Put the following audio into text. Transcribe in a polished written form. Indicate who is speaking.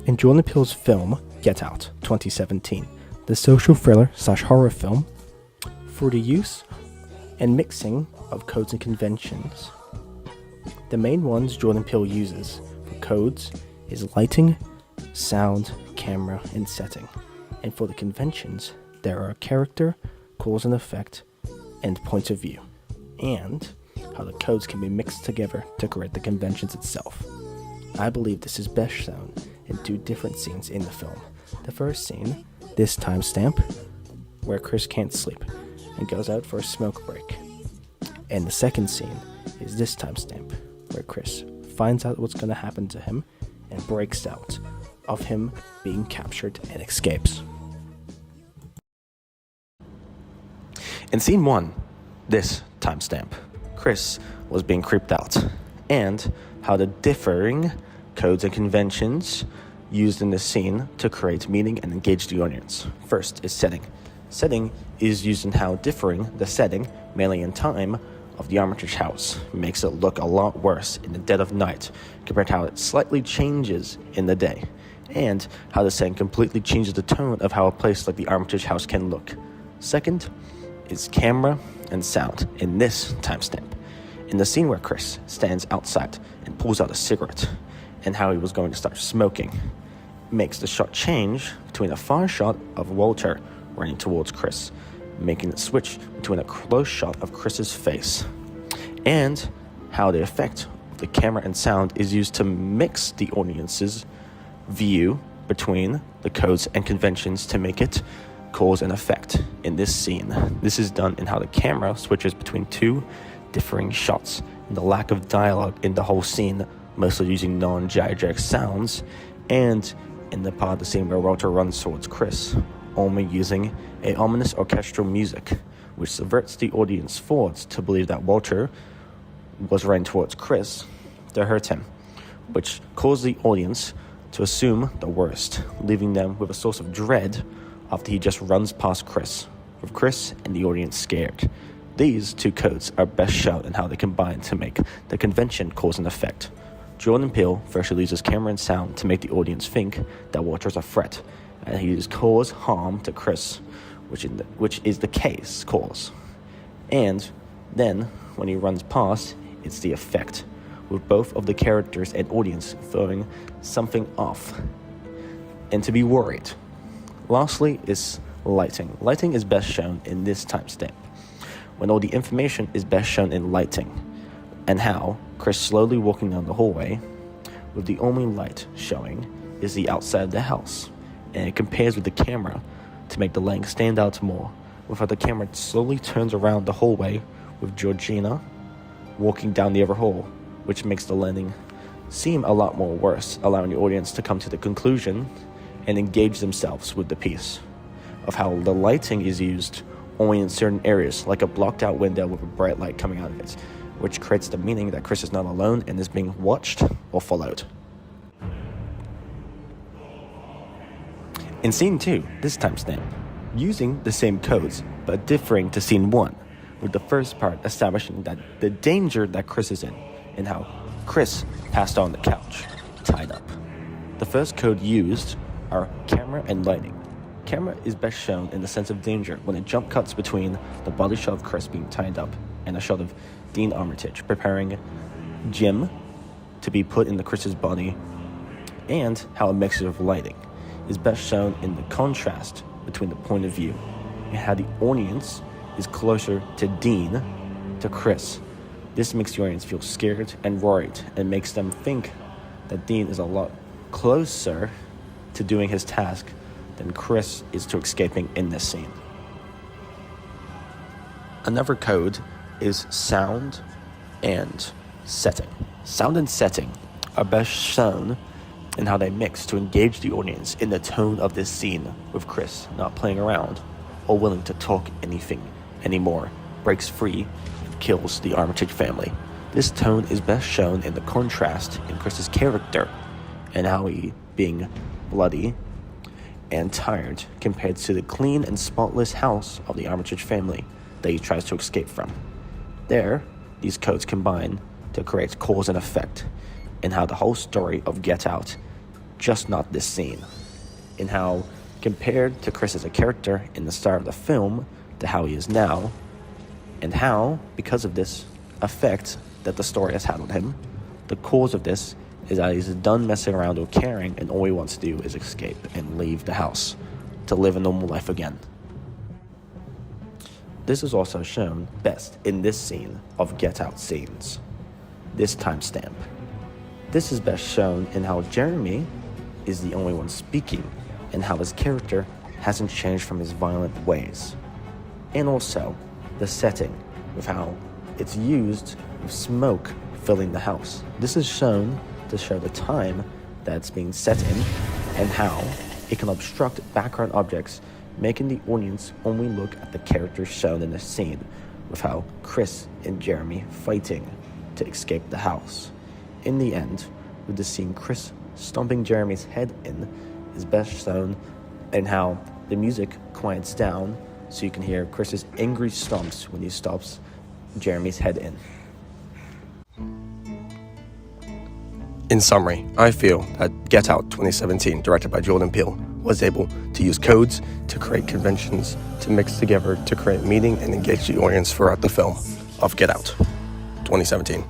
Speaker 1: In Jordan Peele's film Get Out 2017, the social thriller/horror film, through the use and mixing of codes and conventions. The main ones Jordan Peele uses for codes is lighting, sound, camera, and setting. And for the conventions, there are character, cause and effect, and point of view, and how the codes can be mixed together to create the conventions itself. I believe this is best shown in two different scenes in the film. The first scene, this timestamp, where Chris can't sleep and goes out for a smoke break. And the second scene is this timestamp, where Chris finds out what's going to happen to him and breaks out of him being captured and escapes. In scene 1, this timestamp, Chris was being creeped out, and how the differing codes and conventions used in this scene to create meaning and engage the audience. First is setting. Setting is used in how differing the setting, mainly in time, of the Armitage house makes it look a lot worse in the dead of night compared to how it slightly changes in the day, and how the setting completely changes the tone of how a place like the Armitage house can look. Second is camera and sound in this timestamp. In the scene where Chris stands outside and pulls out a cigarette, and how he was going to start smoking, makes the shot change between a far shot of Walter running towards Chris, making it switch between a close shot of Chris's face, and how the effect of the camera and sound is used to mix the audience's view between the codes and conventions to make it cause and effect in this scene. This is done in how the camera switches between two differing shots, and the lack of dialogue in the whole scene, mostly using non-gyrating sounds, and in the part of the scene where Walter runs towards Chris, only using a ominous orchestral music, which subverts the audience thoughts to believe that Walter was running towards Chris to hurt him, which caused the audience to assume the worst, leaving them with a source of dread after he just runs past Chris, with Chris and the audience scared. These two codes are best shown in how they combine to make the convention cause and effect. Jordan Peele firstly uses camera and sound to make the audience think that Walter's a threat, and he has caused harm to Chris, which is the case cause. And then, when he runs past, it's the effect, with both of the characters and audience throwing something off, and to be worried. Lastly is lighting. Lighting is best shown in this timestamp, when all the information is best shown in lighting, and how Chris slowly walking down the hallway, with the only light showing is the outside of the house, and it compares with the camera to make the lighting stand out more, with how the camera slowly turns around the hallway with Georgina walking down the other hall, which makes the lighting seem a lot more worse, allowing the audience to come to the conclusion and engage themselves with the piece, of how the lighting is used only in certain areas, like a blocked out window with a bright light coming out of it, which creates the meaning that Chris is not alone and is being watched or followed. In scene 2, this timestamp, using the same codes but differing to scene 1, with the first part establishing that the danger that Chris is in, and how Chris passed on the couch, tied up. The first code used are camera and lighting. Camera is best shown in the sense of danger when it jump cuts between the body shot of Chris being tied up and a shot of Dean Armitage preparing Jim to be put into Chris's body, and how a mixture of lighting is best shown in the contrast between the point of view and how the audience is closer to Dean to Chris. This makes the audience feel scared and worried and makes them think that Dean is a lot closer to doing his task than Chris is to escaping in this scene. Another code is sound and setting. Sound and setting are best shown in how they mix to engage the audience in the tone of this scene, with Chris not playing around or willing to talk anything anymore, breaks free and kills the Armitage family. This tone is best shown in the contrast in Chris's character and how he being bloody and tired compared to the clean and spotless house of the Armitage family that he tries to escape from. There, these codes combine to create cause and effect, and how the whole story of Get Out just not this scene, in how, compared to Chris as a character in the start of the film to how he is now, and how, because of this effect that the story has had on him, the cause of this is that he's done messing around or caring, and all he wants to do is escape and leave the house to live a normal life again. This is also shown best in this scene of Get Out scenes, this timestamp. This is best shown in how Jeremy is the only one speaking, and how his character hasn't changed from his violent ways. And also, the setting, with how it's used with smoke filling the house. This is shown to show the time that it's being set in, and how it can obstruct background objects, making the audience only look at the characters shown in the scene, with how Chris and Jeremy fighting to escape the house. In the end, with the scene Chris stomping Jeremy's head in is best shown in how the music quiets down so you can hear Chris's angry stomps when he stops Jeremy's head in.
Speaker 2: In summary, I feel that Get Out 2017, directed by Jordan Peele, was able to use codes to create conventions to mix together to create meaning and engage the audience throughout the film of Get Out 2017.